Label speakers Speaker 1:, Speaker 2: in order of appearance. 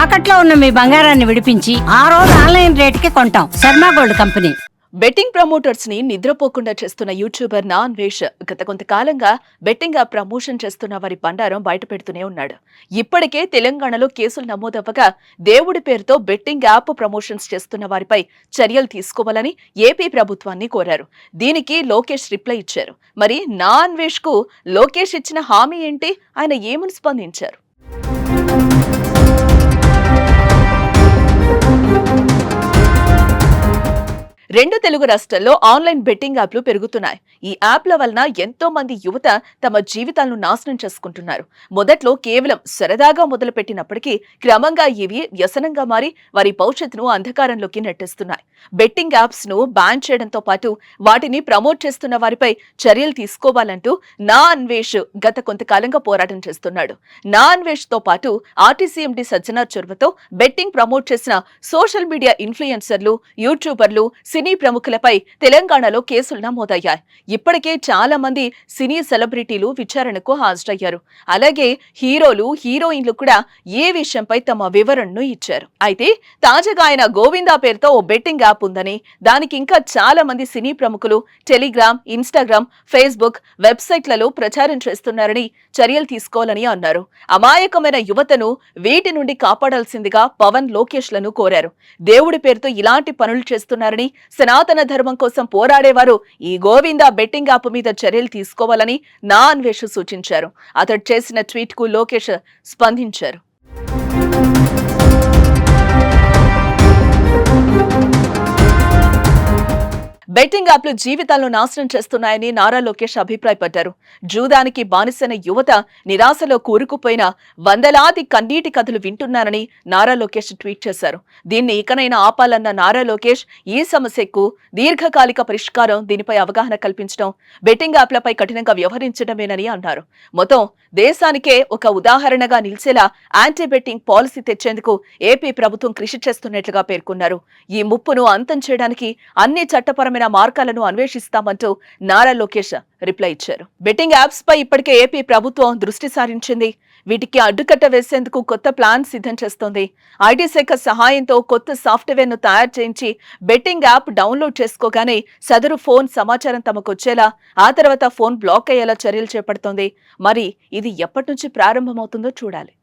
Speaker 1: తాకట్లో ఉన్న మీ బంగారాన్ని విడిపించి ఆ రోజు ఆన్లైన్ రేటుకి కొంటాం. Sharma gold company.
Speaker 2: Betting promoters ని నిద్రపోకుండా చేస్తున్న యూట్యూబర్ నాన్వేష్ గత కొంతకాలంగా బెట్టింగ్ యాప్ ప్రమోషన్ చేస్తున్న వారి బండారం బయటపెడుతూనే ఉన్నాడు. ఇప్పటికే తెలంగాణలో కేసులు నమోదవ్వగా దేవుడి పేరుతో బెట్టింగ్ యాప్ ప్రమోషన్స్ చేస్తున్న వారిపై చర్యలు తీసుకోవాలని ఏపీ ప్రభుత్వాన్ని కోరారు. దీనికి లోకేష్ రిప్లై ఇచ్చారు. మరి నాన్వేష్ కు లోకేష్ ఇచ్చిన హామీ ఏంటి? ఆయన ఏమని స్పందించారు? రెండు తెలుగు రాష్ట్రాల్లో ఆన్లైన్ బెట్టింగ్ యాప్లు పెరుగుతున్నాయి. ఈ యాప్ల వలన ఎంతో మంది యువత తమ జీవితాలను నాశనం చేసుకుంటున్నారు. మొదట్లో కేవలం సరదాగా మొదలుపెట్టినప్పటికీ క్రమంగా ఇవి వ్యసనంగా మారి వారి భవిష్యత్తును అంధకారంలోకి నెట్టేస్తున్నాయి. బెట్టింగ్ యాప్స్ ను బ్యాన్ చేయడంతో పాటు వాటిని ప్రమోట్ చేస్తున్న వారిపై చర్యలు తీసుకోవాలంటూ నా అన్వేష్ గత కొంతకాలంగా పోరాటం చేస్తున్నాడు. నా అన్వేష్ తో పాటు ఆర్టీసీ ఎండీ సజ్జనార్ చొరవతో బెట్టింగ్ ప్రమోట్ చేసిన సోషల్ మీడియా ఇన్ఫ్లుయెన్సర్లు, యూట్యూబర్లు, సినీ ప్రముఖులపై తెలంగాణలో కేసులు నమోదయ్యాయి. ఇప్పటికే చాలా మంది సినీ సెలబ్రిటీలు విచారణకు హాజరయ్యారు. అలాగే హీరోలు, హీరోయిన్లు కూడా ఈ విషయంపై తమ వివరణను ఇచ్చారు. అయితే తాజాగా ఆయన గోవిందా పేరుతో ఓ బెట్టింగ్ యాప్ ఉందని, దానికి ఇంకా చాలా మంది సినీ ప్రముఖులు టెలిగ్రామ్, ఇన్స్టాగ్రామ్, ఫేస్బుక్ వెబ్సైట్లలో ప్రచారం చేస్తున్నారని చర్యలు తీసుకోవాలని అన్నారు. అమాయకమైన యువతను వీటి నుండి కాపాడాల్సిందిగా పవన్, లోకేష్ లను కోరారు. దేవుడి పేరుతో ఇలాంటి పనులు చేస్తున్నారని, సనాతన ధర్మం కోసం పోరాడేవారు ఈ గోవిందా బెట్టింగ్ యాప్ మీద చర్యలు తీసుకోవాలని నా అన్వేష్ సూచించారు. అతడు చేసిన ట్వీట్ కు లోకేష్ స్పందించారు. బెట్టింగ్ యాప్లు జీవితాలను నాశనం చేస్తున్నాయని నారా లోకేష్ అభిప్రాయపడ్డారు. జూదానికి బానిసైన యువత నిరాశలో కూరుకుపోయిన వందలాది కన్నీటి కథలు వింటున్నారని నారా లోకేష్ ట్వీట్ చేశారు. దీన్ని ఇకనైనా ఆపాలన్న నారా లోకేష్ ఈ సమస్యకు దీర్ఘకాలిక పరిష్కారం, దీనిపై అవగాహన కల్పించడం, బెట్టింగ్ యాప్లపై కఠినంగా వ్యవహరించడమేనని అన్నారు. మొత్తం దేశానికే ఒక ఉదాహరణగా నిలిచేలా యాంటీ బెట్టింగ్ పాలసీ తెచ్చేందుకు ఏపీ ప్రభుత్వం కృషి చేస్తున్నట్లుగా పేర్కొన్నారు. ఈ ముప్పును అంతం చేయడానికి అన్ని చట్టపరమైన మార్గాలను అన్వేషిస్తామంటూ నారా లోకేష్ రిప్లై ఇచ్చారు. బెట్టింగ్ యాప్స్ పై ఇప్పటికే ఏపీ ప్రభుత్వం దృష్టి సారించింది. వీటికి అడ్డుకట్ట వేసేందుకు కొత్త ప్లాన్ సిద్ధం చేస్తోంది. ఐటీ శాఖ సహాయంతో కొత్త సాఫ్ట్వేర్ ను తయారు చేయించి బెట్టింగ్ యాప్ డౌన్లోడ్ చేసుకోగానే సదరు ఫోన్ సమాచారం తమకు వచ్చేలా, ఆ తర్వాత ఫోన్ బ్లాక్ అయ్యేలా చర్యలు చేపడుతోంది. మరి ఇది ఎప్పటి నుంచి ప్రారంభమవుతుందో చూడాలి.